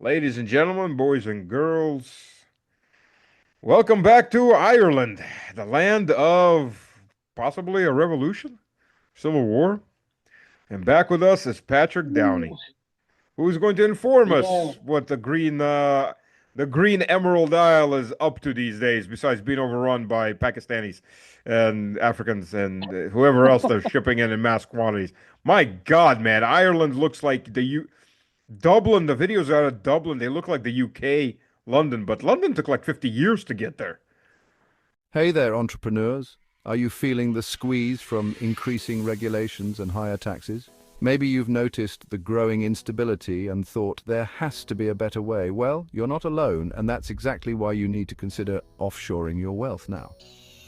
Ladies and gentlemen, boys and girls, welcome back to Ireland, the land of possibly a revolution, civil war. And back with us is Patrick Downey, who's going to inform Yeah, us what the green Emerald Isle is up to these days, besides being overrun by Pakistanis and Africans and whoever else they're shipping in mass quantities. My God, man, Ireland looks like Dublin. The videos out of Dublin, they look like the UK, London, but London took like 50 years to get there. Hey there, entrepreneurs. Are you feeling the squeeze from increasing regulations and higher taxes? Maybe you've noticed the growing instability and thought there has to be a better way. Well, you're not alone, and that's exactly why you need to consider offshoring your wealth now.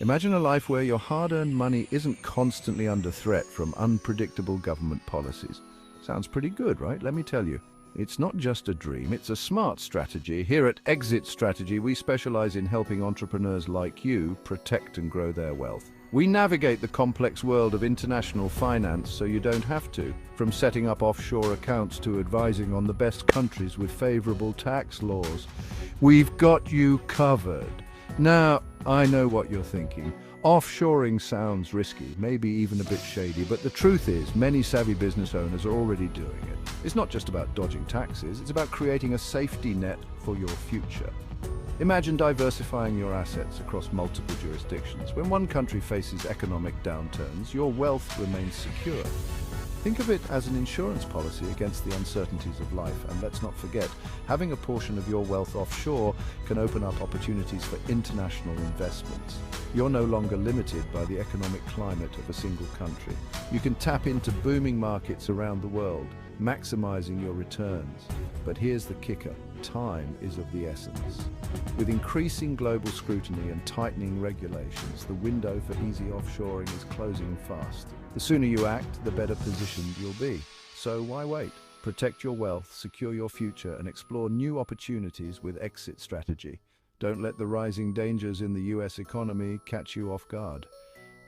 Imagine a life where your hard-earned money isn't constantly under threat from unpredictable government policies. Sounds pretty good, right? Let me tell you. It's not just a dream, it's a smart strategy. Here at Exit Strategy, we specialize in helping entrepreneurs like you protect and grow their wealth. We navigate the complex world of international finance so you don't have to, from setting up offshore accounts to advising on the best countries with favorable tax laws. We've got you covered. Now, I know what you're thinking. Offshoring sounds risky, maybe even a bit shady, but the truth is many savvy business owners are already doing it. It's not just about dodging taxes, it's about creating a safety net for your future. Imagine diversifying your assets across multiple jurisdictions. When one country faces economic downturns, your wealth remains secure. Think of it as an insurance policy against the uncertainties of life. And let's not forget, having a portion of your wealth offshore can open up opportunities for international investments. You're no longer limited by the economic climate of a single country. You can tap into booming markets around the world, maximizing your returns. But here's the kicker. Time is of the essence. With increasing global scrutiny and tightening regulations, the window for easy offshoring is closing fast. The sooner you act, the better positioned you'll be. So why wait? Protect your wealth, secure your future, and explore new opportunities with Exit Strategy. Don't let the rising dangers in the US economy catch you off guard.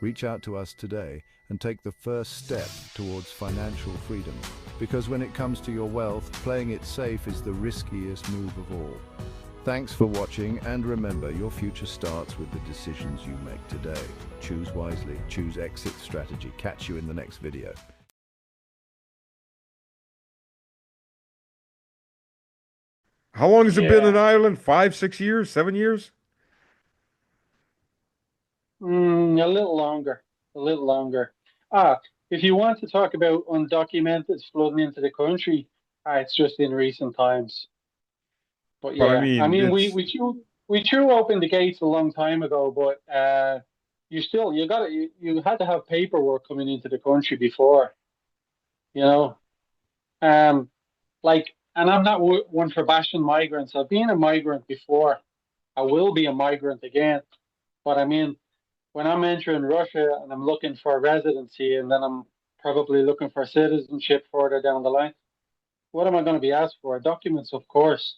Reach out to us today and take the first step towards financial freedom. Because when it comes to your wealth, playing it safe is the riskiest move of all. Thanks for watching, and remember, your future starts with the decisions you make today. Choose wisely, choose Exit Strategy. Catch you in the next video. How long has it been in yeah, Ireland? 5, 6 years, 7 years? a little longer, a little longer. Ah, if you want to talk about undocumented flooding into the country, it's just in recent times. But But I yeah, I mean, mean, we it's we threw we threw open the gates a long time ago, but you had to have paperwork coming into the country before, you know. Um, and I'm not one for bashing migrants. I've been a migrant before. I will be a migrant again. But I mean, when I'm entering Russia and I'm looking for residency and then I'm probably looking for citizenship further down the line, what am I going to be asked for? Documents, of course,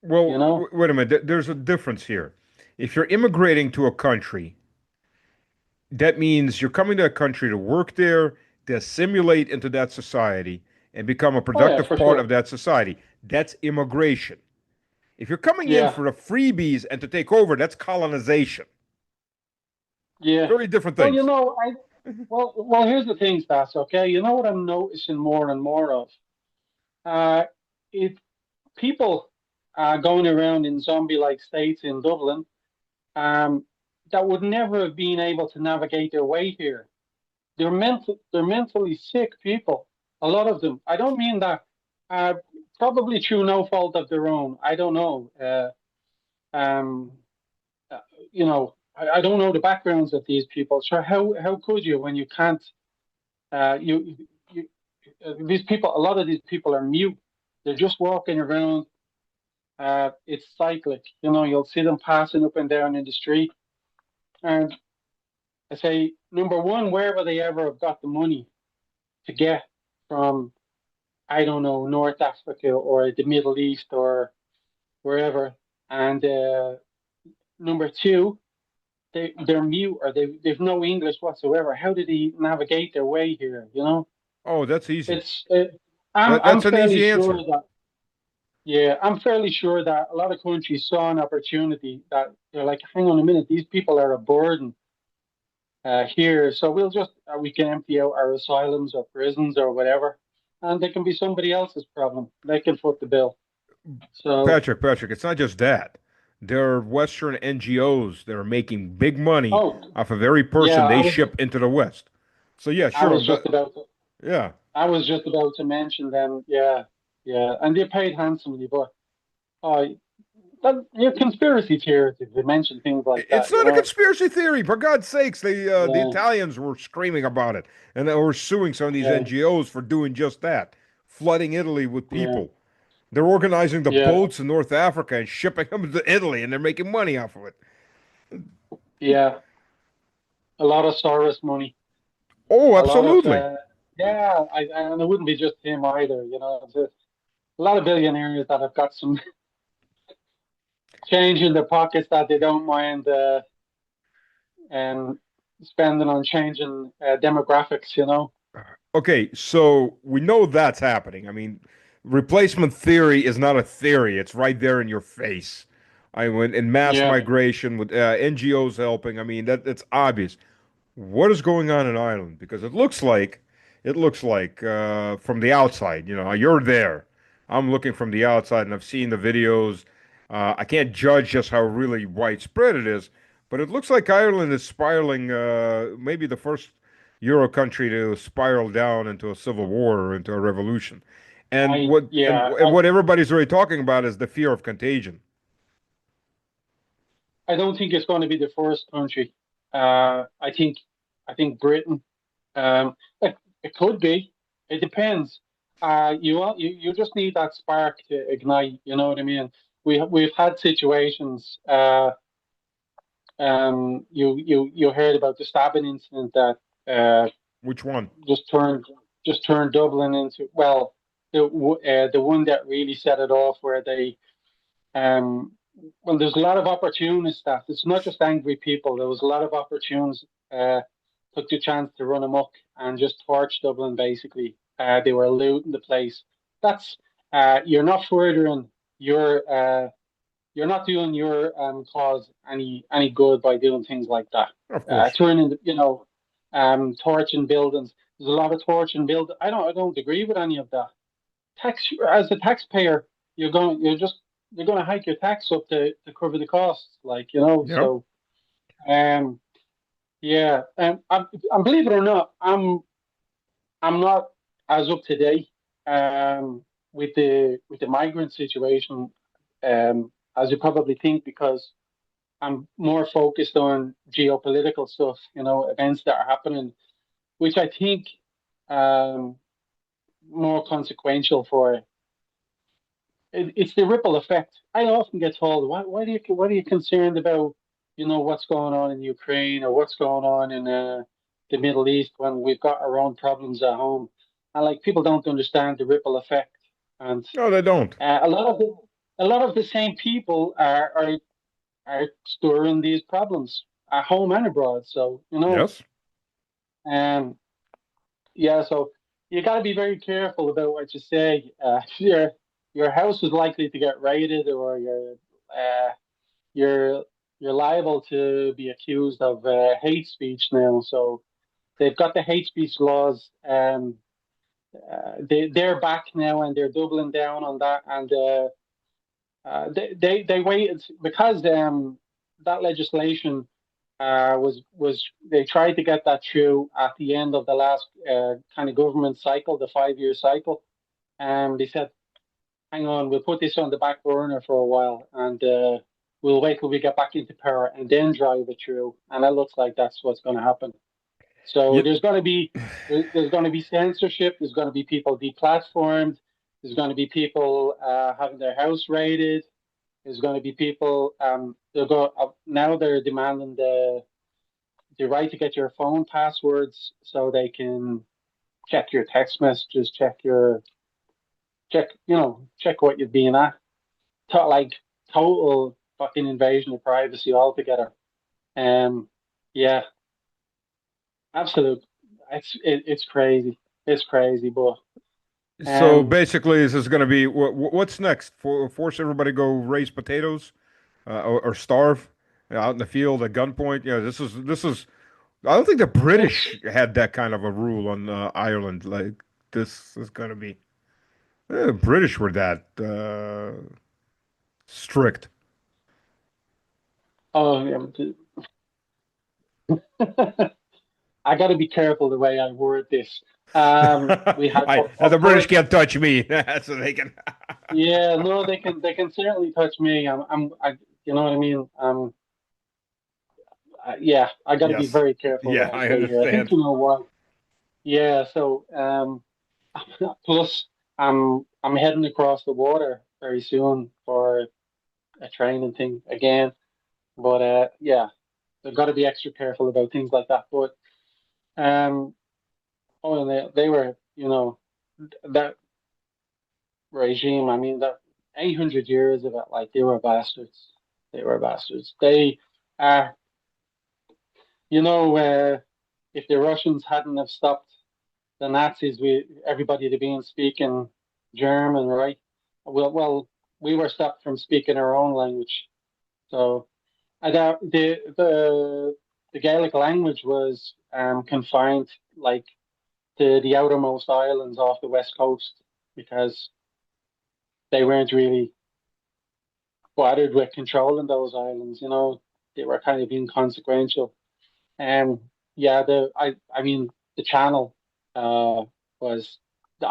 you well, know? wait a minute. There's a difference here. If you're immigrating to a country, that means you're coming to a country to work there, to assimilate into that society, and become a Oh, yeah, productive for part sure. of that society. That's immigration. If you're coming in Yeah, for the freebies and to take over, that's colonization. yeah. Very different Well, things. here's the thing, Stas, okay? You know what I'm noticing more and more of? Uh, if people are going around in zombie-like states in Dublin, um, that would never have been able to navigate their way here. They're mentally sick people. A lot of them. I don't mean that. Uh, Probably through no fault of their own. I don't know. Um, uh, I don't know the backgrounds of these people. So how could you when you can't? You these people. A lot of these people are mute. They're just walking around. It's cyclic. You know, you'll see them passing up and down in the street. And I say, number one, where would they ever have got the money to get from, I don't know, North Africa or the Middle East or wherever? And number two, they're mute or they've no English whatsoever. How did he navigate their way here? You know, Oh, that's easy. it's I'm That's an fairly easy sure answer. that. Yeah, I'm fairly sure that a lot of countries saw an opportunity that they're like, hang on a minute, these people are a burden here, so we can empty out our asylums or prisons or whatever, and they can be somebody else's problem. They can foot the bill. So, Patrick, it's not just that. There are Western NGOs that are making big money oh off of every yeah, person they ship into the West. So yeah, I sure. was just about to, Yeah, I was just about to mention them. Yeah, yeah, and they paid handsomely, but uh, you're conspiracy theorists if you mention things like it's that, you not a know. conspiracy theory. For God's sakes, the Yeah, Italians were screaming about it, and they were suing some of these yeah, NGOs for doing just that, flooding Italy with yeah, people. They're organizing the yeah, boats in North Africa and shipping them to Italy, and they're making money off of it. yeah. A lot of Soros money, Oh, a lot of absolutely. yeah. And it wouldn't be just him either, you know. It's a lot of billionaires that have got some change in their pockets that they don't mind um, spending on changing demographics, you know. Okay, so we know that's happening. I mean, replacement theory is not a theory. It's right there in your face. I went in mass Yeah, migration with NGOs helping. I mean, that's obvious. What is going on in Ireland? Because it looks like from the outside, you're there. I'm looking from the outside and I've seen the videos. I can't judge just how really widespread it is, but it looks like Ireland is spiraling, maybe the first Euro country to spiral down into a civil war or into a revolution. And I what and, yeah, and what everybody's really talking about is the fear of contagion. I don't think it's going to be the first country. I think Britain. It, it could be. It depends. You just need that spark to ignite. You know what I mean? We've had situations. You heard about the stabbing incident that Which one? just turned Dublin into, well, the one that really set it off, where they well, there's a lot of opportunists that it's not just angry people. There was a lot of opportunists took the chance to run amok and just torch Dublin. Basically, they were looting the place. That's you're not furthering your you're not doing your cause any good by doing things like that. Of course. Turning, torching buildings. There's a lot of torching buildings. I don't agree with any of that. As a taxpayer, you're going to hike your tax up to cover the costs, like, you know. Yep. So um yeah, and believe it or not, I'm not as up to date with the migrant situation as you probably think, because I'm more focused on geopolitical stuff, events that are happening, which I think um more consequential for it's the ripple effect. I often get told, why are you concerned about, what's going on in Ukraine or what's going on in the Middle East when we've got our own problems at home? And like, people don't understand the ripple effect. And No, they don't. a lot of the same people are stirring these problems at home and abroad. So, Yes. um, yeah, so you got to be very careful about what you say. Your house is likely to get raided, or uh, you're you're liable to be accused of hate speech now. So they've got the hate speech laws. They're back now, and they're doubling down on that. And they waited because that legislation was they tried to get that through at the end of the last kind of government cycle, the 5 year cycle. They said, "Hang on, we'll put this on the back burner for a while, and we'll wait till we get back into power and then drive it through." And it looks like that's what's going to happen. So Yeah. there's going to be censorship. There's going to be people deplatformed. There's going to be people having their house raided. There's going to be people. Now they're demanding the right to get your phone passwords so they can check your text messages, check what you've been at. Like, total fucking invasion of privacy altogether. Um, yeah, absolute. It's crazy. It's crazy, but So Um, basically, this is going to be what's next? Force everybody to go raise potatoes, or starve out in the field at gunpoint. Yeah, this is. I don't think the it's British had that kind of a rule on Ireland. Like this is going to be. British were that strict. oh, I got to be careful the way I word this. We had, The of British course, can't touch me, so they can. yeah, no, they can certainly touch me. You know what I mean. Yeah, I got to be Yes, very careful yeah, what I I say here. I think understand. you know what. Yeah, so plus I'm heading across the water very soon for a training thing again. But yeah, they've got to be extra careful about things like that. But um, oh, and they were, that regime. I mean, that 800 years of it, like they were bastards. They were bastards. They, uh, you know, if the Russians hadn't have stopped the Nazis, everybody to be speaking German, right? Well, we were stopped from speaking our own language. So the Gaelic language was confined like to the outermost islands off the west coast because they weren't really bothered with controlling those islands. You know, they were kind of inconsequential. And yeah, I mean the Channel was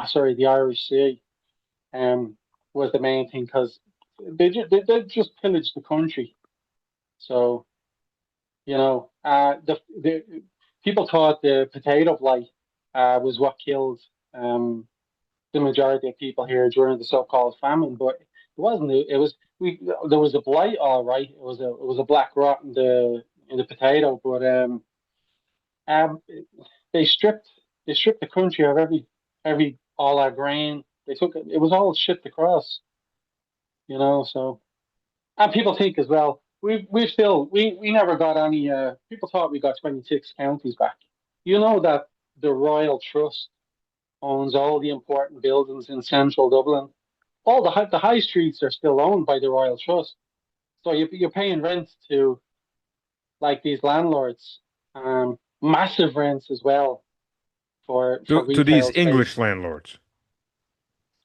sorry, the Irish Sea was the main thing because they just pillaged the country. So the people thought the potato blight was what killed um, the majority of people here during the so-called famine, but it wasn't. It was we. There was a blight, all right. It was a black rot in the potato, but um, they stripped the country of every all our grain. They took it. It was all shipped across, So and people think as well. We never got any. People thought we got 26 counties back. You know that the Royal Trust owns all the important buildings in central Dublin. All the high streets are still owned by the Royal Trust. So you're paying rent to like these landlords, massive rents as well for To these retail English space. landlords.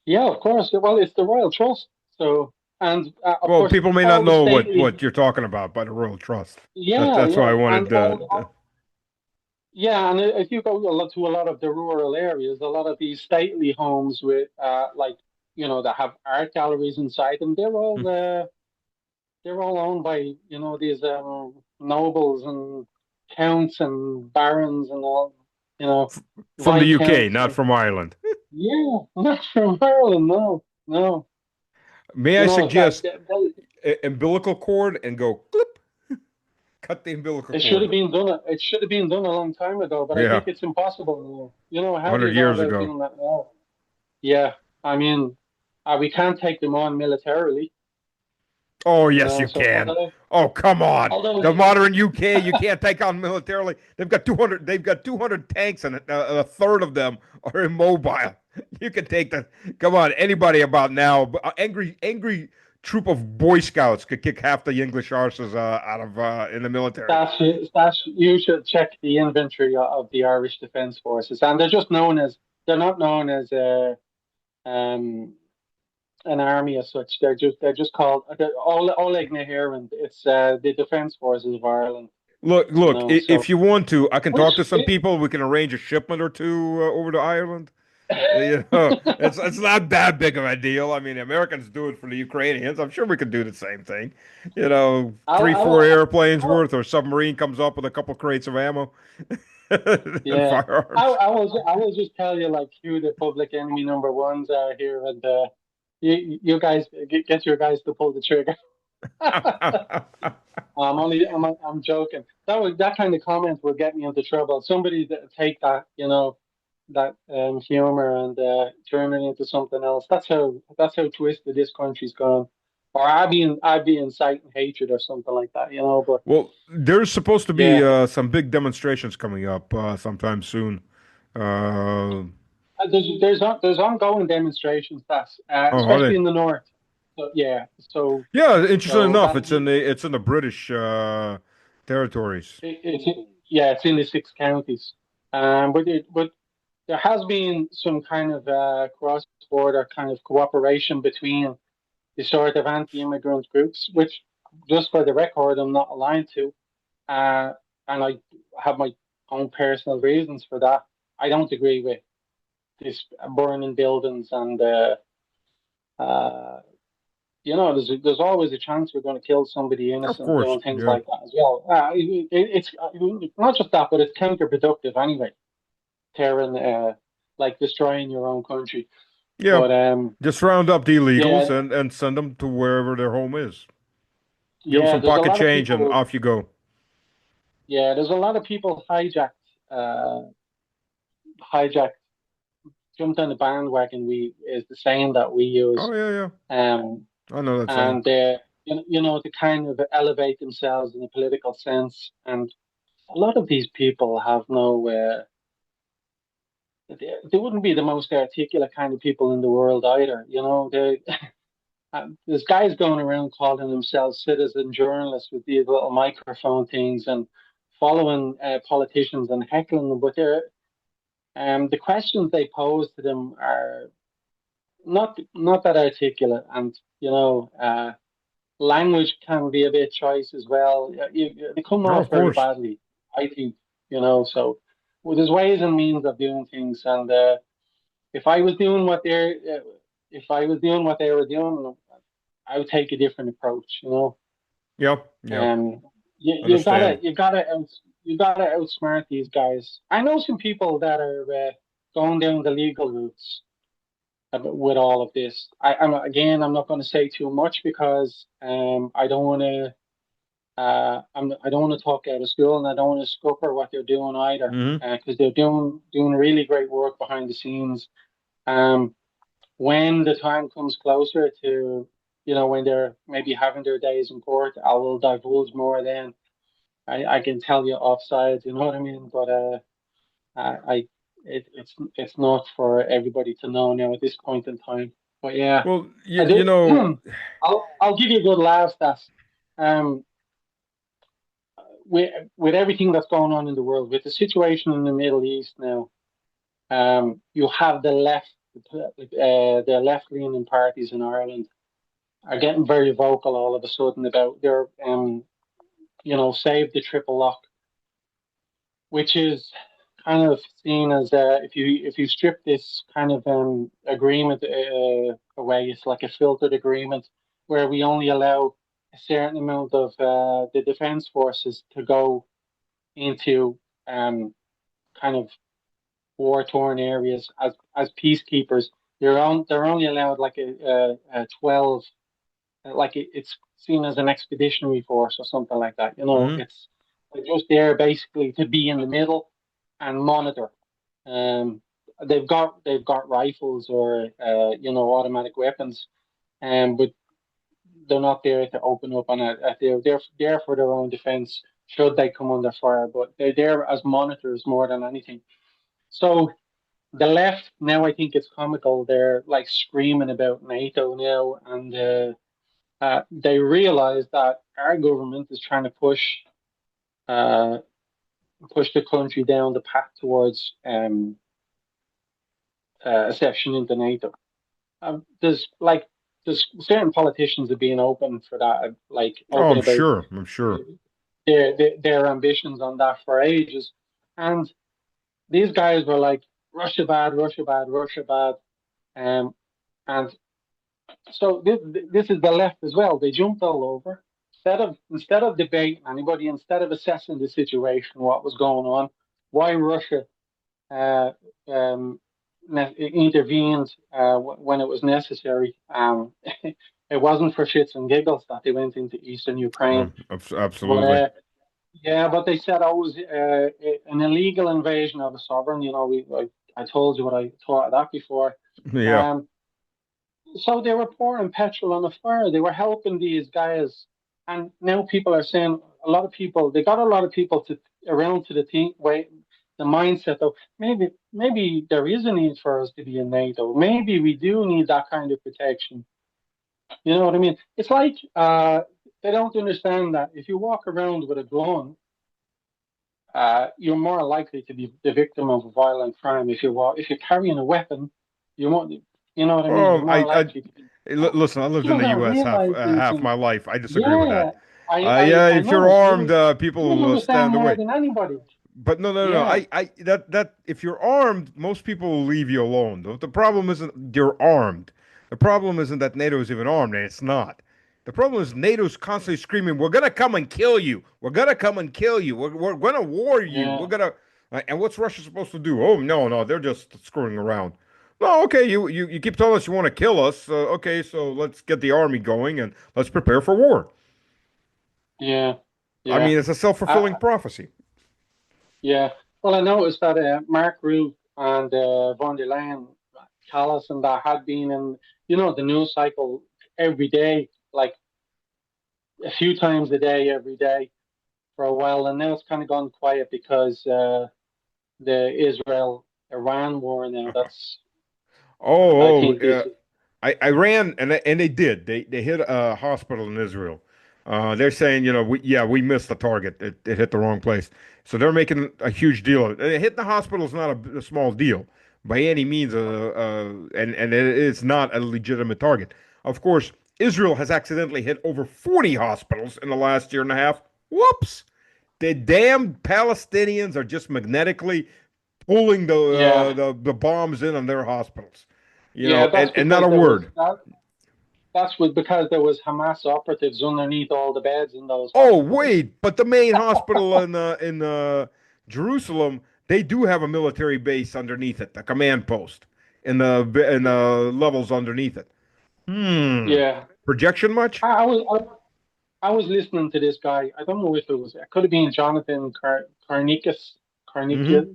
Yeah, of course. Well, it's the Royal Trust. So and of Well, course people may not all the know stately. what you're talking about by the Royal Trust. Yeah, That's why I yeah, and wanted. yeah, and if you go to a lot of the rural areas, a lot of these stately homes with like that have art galleries inside them, they're all owned by these nobles and counts and barons and all you know From the UK, viscounts not and from Ireland. yeah, not from Ireland, no, no. May You I know that, suggest umbilical cord and go clip, cut the umbilical it should cord. have been done. It should have been done a long time ago, but I Yeah, think it's impossible now. How do 100 you go years about ago. doing that now? Yeah, I mean, we can't take them on militarily, Oh, yes, you So can. Oh, come on. although The modern UK, you can't take on militarily. They've got 200. They've got 200 tanks, and a third of them are immobile. You can take that. Come on, anybody about now? Angry troop of Boy Scouts could kick half the English arses out of in the military. that's you should check the inventory of the Irish Defence Forces, and they're not known as um, an army as such. They're just called Oleg Nahiran. It's the Defence Forces of Ireland. Look. So If you want to, I can which talk to some people. We can arrange a shipment or two over to Ireland. It's not that big of a deal. I mean, Americans do it for the Ukrainians. I'm sure we could do the same thing. I'll, Three, four I'll, airplanes I'll worth, or submarine comes up with a couple crates of ammo and yeah. firearms. I will just tell you like who the public enemy number ones are here, and you guys get your guys to pull the trigger. I'm joking. That kind of comment will get me into trouble. Somebody that take that that humor and turn it into something else. That's how twisted this country's gone. Or I'd be inciting hatred or something like that. But Well, there's supposed to be yeah, some big demonstrations coming up sometime soon. Uh, There's ongoing demonstrations, Oh, are especially they? in the north. So yeah, so Yeah, interesting so enough, that it's in the British territories. it's in the six counties. But there has been some kind of cross-border kind of cooperation between the sort of anti-immigrant groups, which, just for the record, I'm not aligned to, uh, and I have my own personal reasons for that. I don't agree with this burning buildings and uh, there's always a chance we're going to kill somebody Of innocent course, doing things yeah, like that as well. It's not just that, but it's counterproductive anyway. Tearing, like destroying your own country. yeah. But Just round up the illegals yeah, and send them to wherever their home is. Give them yeah. some There's a pocket lot of change and people. off you go. Yeah, there's a lot of people uh, hijacked, jumped on the bandwagon. We is the saying that we use. Oh yeah, yeah. Um, I know that saying. and to kind of elevate themselves in a political sense. And a lot of these people have no. They wouldn't be the most articulate kind of people in the world either. They there's guys going around calling themselves citizen journalists with these little microphone things and following politicians and heckling them, but the questions they pose to them are not that articulate, and language can be a bit choice as well. They come Oh, off of very course. badly, I think. So well, there's ways and means of doing things, and if I was doing what they're, if I was doing what they were doing, I would take a different approach. Yep, yep. Um, you Understand. you gotta outsmart these guys. I know some people that are going down the legal routes with all of this. I'm not going to say too much because I don't want to. I don't want to talk out of school, and I don't want to scupper what they're doing either, Hmm. because they're doing really great work behind the scenes. Um, when the time comes closer to, when they're maybe having their days in court, I will divulge more then. I can tell you offside, you know what I mean? But I it's not for everybody to know now at this point in time. But yeah, Well, you, I you do. know, I'll give you a good laugh, Stas. Um, with everything that's going on in the world, with the situation in the Middle East now, you have the left leaning parties in Ireland are getting very vocal all of a sudden about their save the triple lock, which is kind of seen as if you strip this kind of agreement away, it's like a filtered agreement where we only allow a certain amount of the defense forces to go into kind of war torn areas as peacekeepers. They're only allowed like a 12, like it's seen as an expeditionary force or something like that. mhm. It's they're just there basically to be in the middle and monitor. Um, they've got rifles or automatic weapons, but they're not there to open up on it. They're there for their own defense should they come under fire, but they're there as monitors more than anything. So the left now, I think it's comical. They're like screaming about NATO now, and they realize that our government is trying to uh, push the country down the path towards accession into NATO. There's certain politicians have been open for that, like Oh, open I'm about sure. I'm sure. their ambitions on that for ages, and these guys were like Russia bad, Russia bad, Russia bad, and so this is the left as well. They jumped all over instead of debating anybody, instead of assessing the situation, what was going on, why Russia uh, um, intervened when it was necessary. It wasn't for shits and giggles that they went into eastern Ukraine, but Absolutely. yeah, but they said it was an illegal invasion of a sovereign. I told you what I thought of that before. Yeah. Um, so they were pouring petrol on the fire. They were helping these guys, and now people are saying a lot of people. They got a lot of people to around to the team. Wait, the mindset of maybe there is a need for us to be in NATO. Maybe we do need that kind of protection. You know what I mean? It's like they don't understand that if you walk around with a gun, you're more likely to be the victim of a violent crime. If you're carrying a weapon, you won't. You know what I mean? You're Oh, more likely to be. listen. I lived in People the don't U.S. realize these half things. my life. I disagree with that. Yeah, I Yeah, I if you're know armed, you people you'll will understand stand more away. than anybody. But no. Yeah, That if you're armed, most people will leave you alone. The problem isn't you're armed. The problem isn't that NATO is even armed, and it's not. The problem is NATO's constantly screaming, "We're gonna come and kill you. We're gonna come and kill you. We're gonna war you. We're yeah, gonna." And what's Russia supposed to do? Oh no, they're just screwing around. No, okay, you keep telling us you want to kill us. Okay, so let's get the army going and let's prepare for war. yeah, I yeah. mean, it's a self-fulfilling Uh, prophecy. yeah. Well, I noticed that Mark Rutte and von der Leyen, Callas, and that had been in the news cycle every day, like a few times a day, every day for a while, and now it's kind of gone quiet because the Israel Iran war now. That's I think is I ran and they did. They hit a hospital in Israel. They're saying, we missed the target. It hit the wrong place. So they're making a huge deal of it. Hitting the hospital is not a small deal by any means. And it's not a legitimate target. Of course, Israel has accidentally hit over 40 hospitals in the last year and a half. Whoops! The damn Palestinians are just magnetically pulling yeah, the bombs in on their hospitals, yeah. That's and not because a there was word. that. That's because there was Hamas operatives underneath all the beds in those Oh hospitals. wait, but the main hospital in Jerusalem, they do have a military base underneath it, a command post in the levels underneath it. Hmm. Yeah, Projection much? I was listening to this guy. I don't know if it could have been Jonathan Karnikas, Mm-hmm.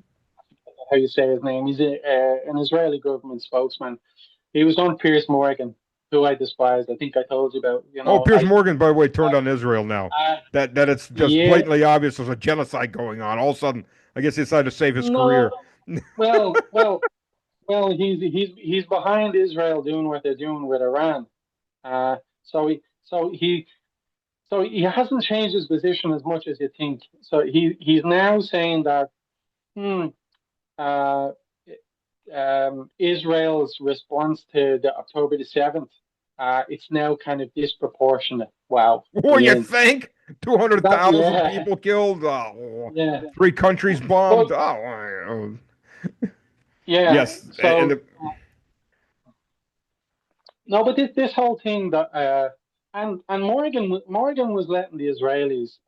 how you say his name. He's an Israeli government spokesman. He was on Piers Morgan, who I despised. I think I told you about. Oh, Piers Morgan, by the way, turned on Israel now. I That it's just yeah, blatantly obvious there's a genocide going on. All of a sudden, I guess he decided to save his no, career. well, well, well. He's behind Israel doing what they're doing with Iran. Uh, so he so he so he hasn't changed his position as much as you think. So he's now saying that hmm, uh, Israel's response to the October the 7th, it's now kind of disproportionate. Wow. I What do you mean, think? Two hundred that, thousand yeah, people killed. Oh, yeah. three countries bombed. But, Oh, yeah, yes. And so, no, but this whole thing that, and Morgan was letting the Israelis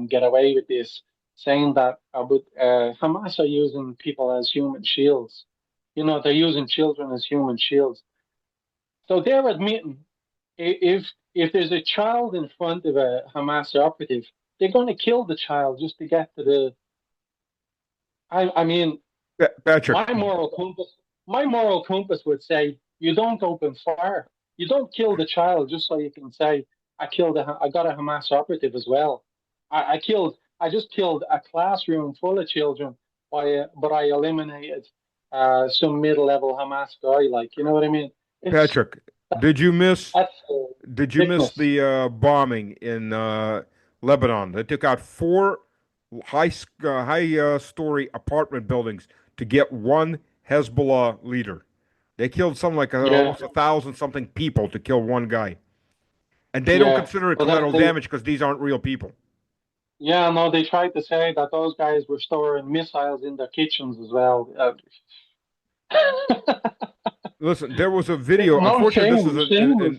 get away with this, saying that Hamas are using people as human shields. They're using children as human shields. So they're admitting if there's a child in front of a Hamas operative, they're going to kill the child just to get to the. I mean, Patrick, my moral compass, my moral compass would say you don't open fire. You don't kill the child just so you can say I got a Hamas operative as well. I just killed a classroom full of children, but I eliminated some mid-level Hamas guy. Like, you know what I mean? It's Patrick, did you miss? that's Did you miss sickness. the bombing in Lebanon? They took out four high story apartment buildings to get one Hezbollah leader. They killed something like Yeah, almost 1,000 something people to kill one guy, and they don't yeah. consider it Well, collateral damage because these aren't real people. yeah, no, they tried to say that those guys were storing missiles in their kitchens as well. Listen, there was a video. No Unfortunately, this shame, is shameless.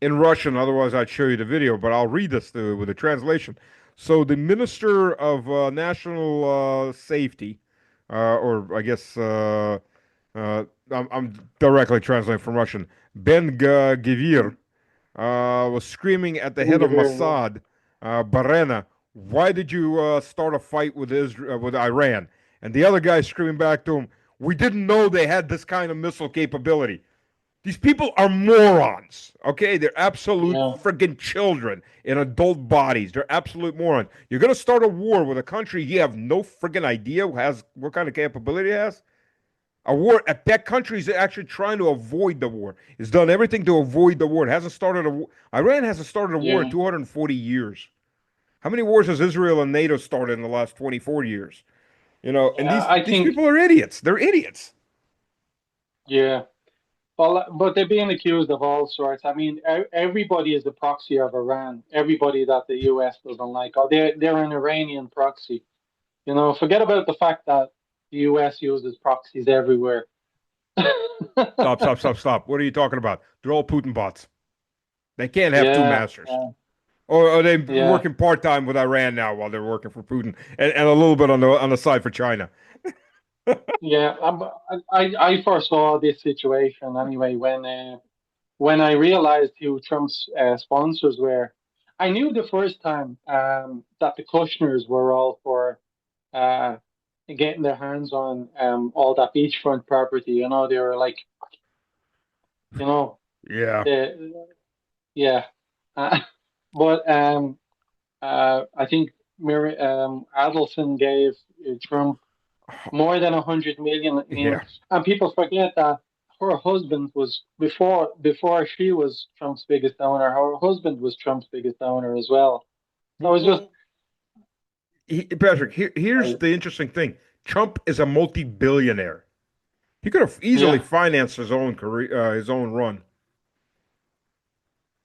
in Russian. Otherwise, I'd show you the video. But I'll read this with a translation. So, the Minister of National Safety, or I guess I'm directly translating from Russian. Ben Gvir was screaming at the head of Yeah. Mossad, Barena, "Why did you start a fight with Israel, with Iran?" And the other guy screaming back to him, "We didn't know they had this kind of missile capability." These people are morons. Okay, they're absolute yeah, friggin' children in adult bodies. They're absolute morons. You're gonna start a war with a country you have no friggin' idea has what kind of capability it has. A war at that country is actually trying to avoid the war. It's done everything to avoid the war. It hasn't started a war. Iran hasn't started a war in yeah, 240 years. How many wars has Israel and NATO started in the last 24 years? You know, and yeah. these I these think, people are idiots. They're idiots. yeah. Well, but they're being accused of all sorts. I mean, everybody is a proxy of Iran. Everybody that the U.S. doesn't like, or they're an Iranian proxy. You know, forget about the fact that the U.S. uses proxies everywhere. Stop, stop, stop, stop. What are you talking about? They're all Putin bots. They can't have two Yeah, masters. Or are they yeah, working part time with Iran now while they're working for Putin, and a little bit on the side for China? yeah. I foresaw this situation anyway when I realized who Trump's sponsors were. I knew the first time that the Kushners were all for uh, getting their hands on all that beachfront property. You know, they were like, you know, Yeah. the yeah. Uh, but I think Adelson gave Trump more than 100 million in, Yeah. and people forget that her husband was before she was Trump's biggest donor. Her husband was Trump's biggest donor as well. So it's just Well, Patrick, here's the interesting thing. Trump is a multi-billionaire. He could have easily yeah, financed his own career, his own run,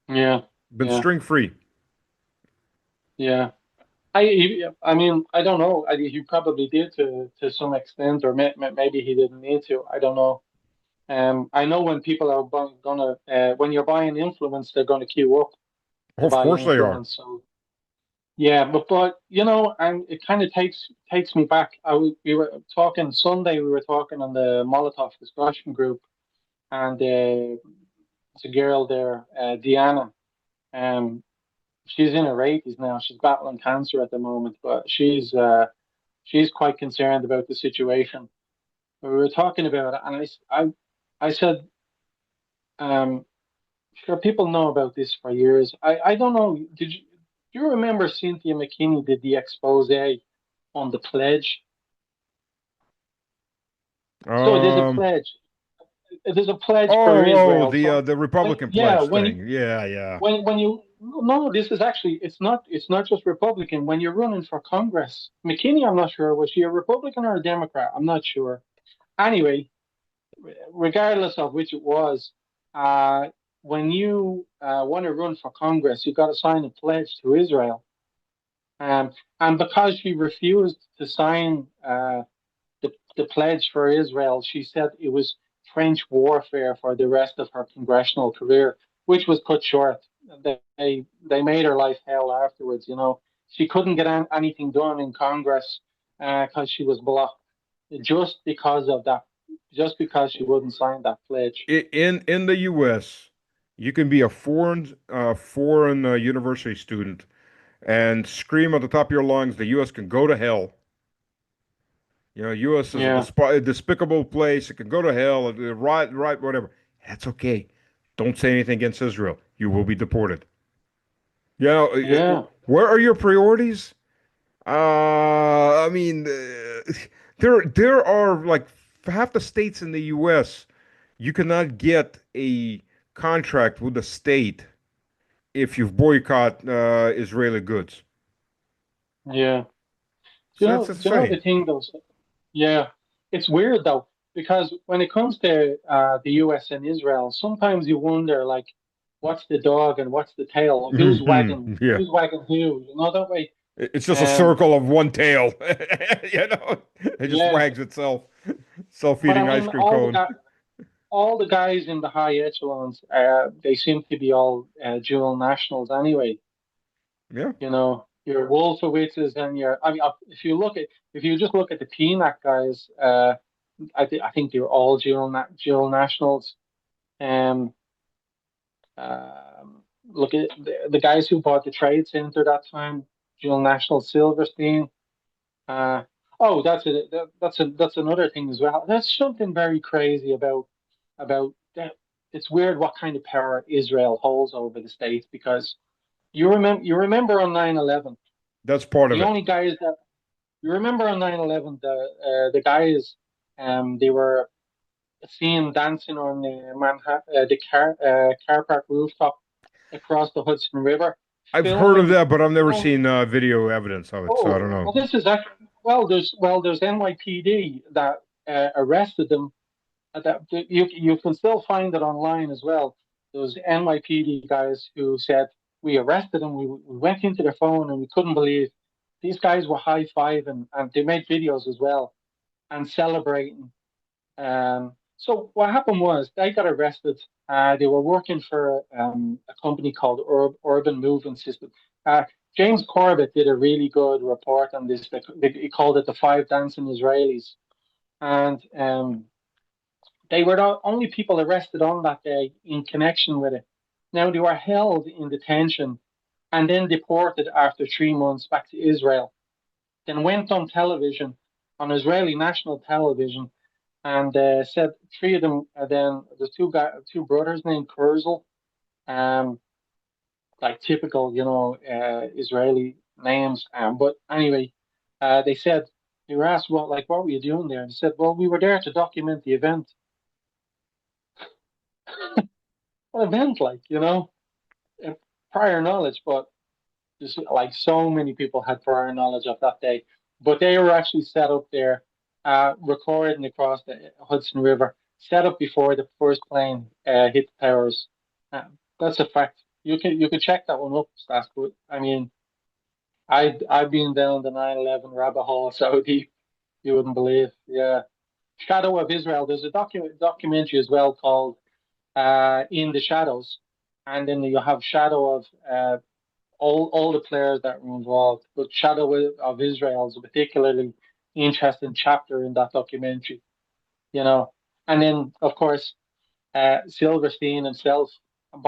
yeah, been yeah, string free. yeah. I mean, I don't know. He probably did to some extent, or maybe he didn't need to. I don't know. I know when people are gonna when you're buying influence, they're gonna queue up to Of buy course they are. influence. So yeah, but you know, and it kind of takes me back. We were talking Sunday. We were talking on the Molotov discussion group, and there's a girl there, Deanna. Um, she's in her 80s now. She's battling cancer at the moment, but she's quite concerned about the situation. We were talking about it, and I said, um, sure, people know about this for years. I don't know. Do you remember Cynthia McKinney did the expose on the pledge? So there's a Um. pledge. There's a pledge for Oh, Israel. So the Republican yeah, pledge thing. Yeah, yeah. when you no, this is actually it's not just Republican. When you're running for Congress, McKinney, I'm not sure, was she a Republican or a Democrat? I'm not sure. Anyway, regardless of which it was, uh, when you want to run for Congress, you've got to sign a pledge to Israel. Um, and because she refused to sign the pledge for Israel, she said it was trench warfare for the rest of her congressional career, which was cut short. They made her life hell afterwards. You know, she couldn't get anything done in Congress because she was blocked just because of that, just because she wouldn't sign that pledge. In the U.S., you can be a foreign university student and scream at the top of your lungs, the U.S. can go to hell. You know, U.S. is a Yeah, despicable place. It can go to hell. Right, right, whatever. That's okay. Don't say anything against Israel. You will be deported. You know, yeah, where are your priorities? I mean, there are like half the states in the U.S. You cannot get a contract with the state if you boycott Israeli goods. yeah. So that's Do you know the insane. thing though? Yeah, it's weird though because when it comes to the U.S. and Israel, sometimes you wonder like, what's the dog and what's the tail? Yeah. Who's wagging who? You know that way. It's just a Um, circle of one tail. You know, it just yeah, wags itself. but I Self-feeding ice mean, cream cone. all the guys in the high echelons, they seem to be all dual nationals anyway. Yeah. You know, your Wolfowitzes and your. I mean, if you just look at the PNAC guys, I think they're all dual nationals. Um, Look at the guys who bought the trade center that time, dual national Silverstein. Uh, oh, that's another thing as well. That's something very crazy about the it's weird what kind of power Israel holds over the states because you remember on 9/11 That's part of the it. only guys that you remember on 9/11 the guys they were seen dancing on the Manhattan the car park rooftop across the Hudson River, I've heard of filming. that, but I've never Oh, seen video evidence of it, so I don't oh, know. well, this is actually there's NYPD that arrested them. That you can still find it online as well. Those NYPD guys who said we arrested them. We went into their phone and we couldn't believe these guys were high fiving and they made videos as well and celebrating. So what happened was they got arrested. They were working for a company called Urban Movement System. Uh, James Corbett did a really good report on this. He called it the Five Dancing Israelis, and they were the only people arrested on that day in connection with it. Now they were held in detention and then deported after 3 months back to Israel. Then went on television, on Israeli national television, and said three of them. Then the two brothers named Kurzel, um, like typical, Israeli names. But anyway, they said they were asked, what were you doing there?" And they said, "Well, we were there to document the event." What event, uh, prior knowledge, but just like so many people had prior knowledge of that day. But they were actually set up there, recording across the Hudson River, set up before the first plane hit the towers. That's a fact. You can check that one up, Stas. But I mean, I've been down the 9/11 rabbit hole so deep you wouldn't believe. Yeah, Shadow of Israel. There's a documentary as well called In the Shadows, and then you have Shadow of all the players that were involved. But Shadow of Israel is a particularly interesting chapter in that documentary, you know. And then, of course, Silverstein himself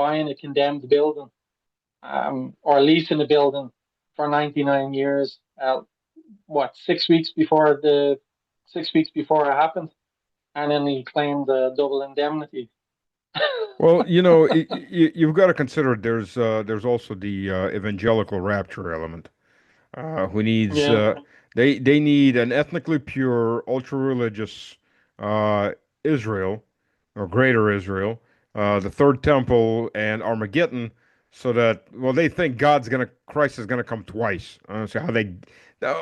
buying a condemned building, or leasing a building for 99 years. What 6 weeks before the 6 weeks before it happened, and then he claimed the double indemnity. Well, you've got to consider there's also the evangelical rapture element. Who needs Yeah, they need an ethnically pure, ultra religious Israel or greater Israel, the third temple and Armageddon, so that they think Christ is gonna come twice. So how they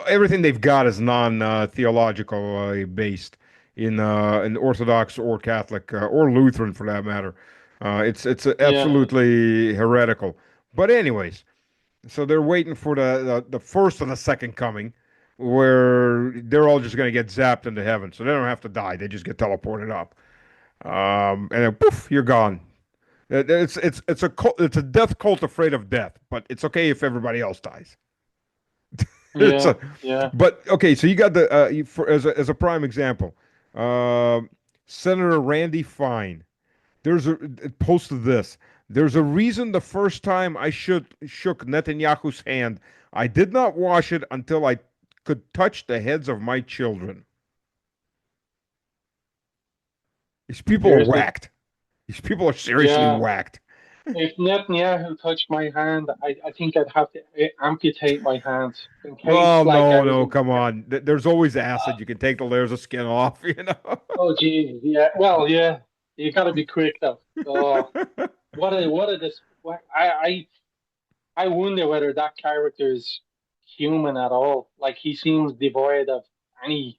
everything they've got is non theological based in Orthodox or Catholic or Lutheran for that matter. It's yeah, absolutely heretical. But anyways. So they're waiting for the first and the second coming, where they're all just going to get zapped into heaven. So they don't have to die; they just get teleported up, and then poof, you're gone. It's a death cult afraid of death, but it's okay if everybody else dies. It's yeah, a, yeah. but okay, so you got as a prime example, um Senator Randy Fine. There's a it posted this. There's a reason the first time I shook Netanyahu's hand, I did not wash it until I could touch the heads of my children. These people are Seriously, whacked. These people are seriously yeah. whacked. If Netanyahu touched my hand, I think I'd have to amputate my hand in case, Well, like, I no, was no, in. come on. There's always acid. You can take the layers of skin off, you know. Oh, geez, yeah. Well, yeah. You got to be quick though. Oh, what a this. I wonder whether that character is human at all. Like he seems devoid of any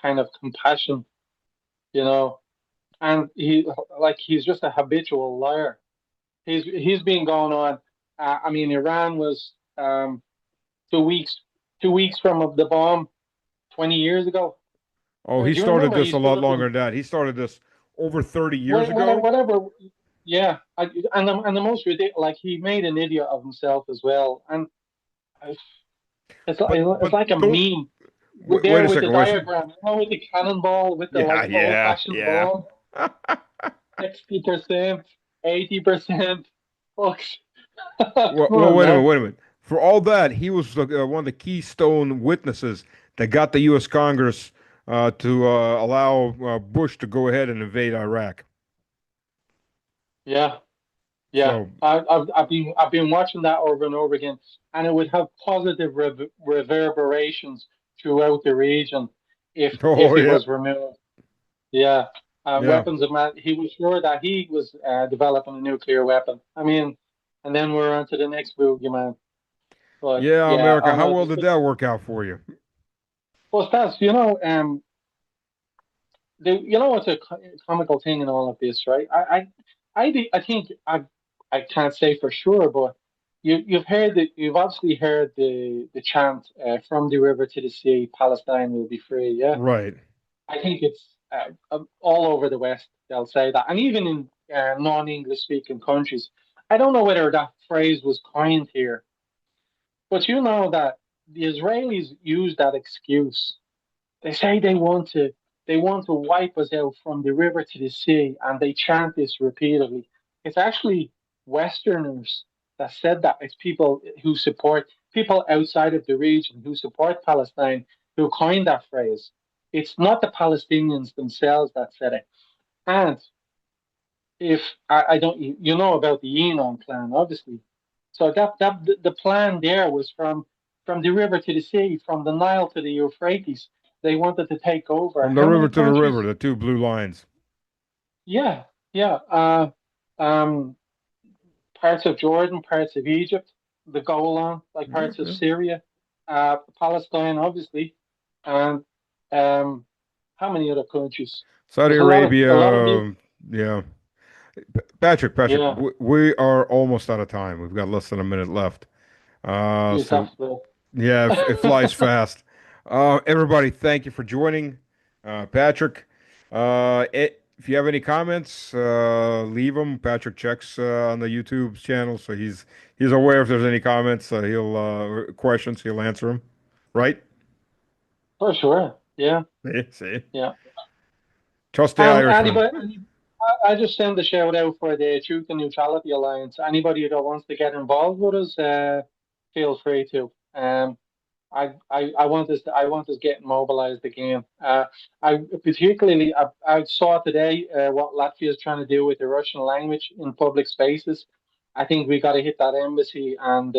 kind of compassion, you know. And he's just a habitual liar. He's been going on. I mean, Iran was 2 weeks 2 weeks from the bomb 20 years ago. Oh, he Do you started remember this he a stood lot up longer and than that. He started this over 30 years ago. whatever? Yeah, and the most ridiculous, like he made an idiot of himself as well, and I- it's But like a don't meme. wait There a with the second. Wait a second. diagram, with the cannonball, with the Yeah, like old yeah, fashioned yeah. ball, 60%, 80%. Fucks. Come Well, on, wait a minute, man. wait a minute. For all that, he was one of the keystone witnesses that got the U.S. Congress to allow Bush to go ahead and invade Iraq. Yeah, yeah. So, I've been watching that over and over again, and it would have positive reverberations throughout the region if oh he yeah, was removed. Yeah, yeah, weapons of mass. He was sure that he was developing a nuclear weapon. I mean, and then we're on to the next boogeyman. But yeah, yeah, America. oh How no, well did that work out for you? well, that's what's a comical thing in all of this, right? I think I can't say for sure, but you've obviously heard the chant from the river to the sea, Palestine will be free. Yeah, Right. I think it's all over the West they'll say that, and even in non-English speaking countries. I don't know whether that phrase was coined here, but you know that the Israelis use that excuse. They say they want to wipe us out from the river to the sea, and they chant this repeatedly. It's actually Westerners that said that. It's people outside of the region who support Palestine who coined that phrase. It's not the Palestinians themselves that said it. And if I don't, you know about the Enon plan, obviously. So the plan there was from the river to the sea, from the Nile to the Euphrates. They wanted to take over. From the How river many to the river, countries? the two blue lines. Yeah, yeah. Um, Parts of Jordan, parts of Egypt, the Golan, like Yeah, parts of yeah. Syria, Palestine, obviously, and um, how many other countries? Saudi There's a lot of new. Arabia. Yeah. Patrick, Yeah, we are almost out of time. We've got less than a minute left. geez, So that's the. yeah, it flies fast. Everybody, thank you for joining. Patrick, if you have any comments, leave them. Patrick checks on the YouTube channel, so he's aware if there's any comments. He'll questions, he'll answer them. Right? For sure. Yeah, See, yeah. trust the And Irishman. I just send a shout out for the Truth and Neutrality Alliance. Anybody that wants to get involved with us, feel free to. I want us getting mobilized again. I saw today what Latvia is trying to do with the Russian language in public spaces. I think we got to hit that embassy and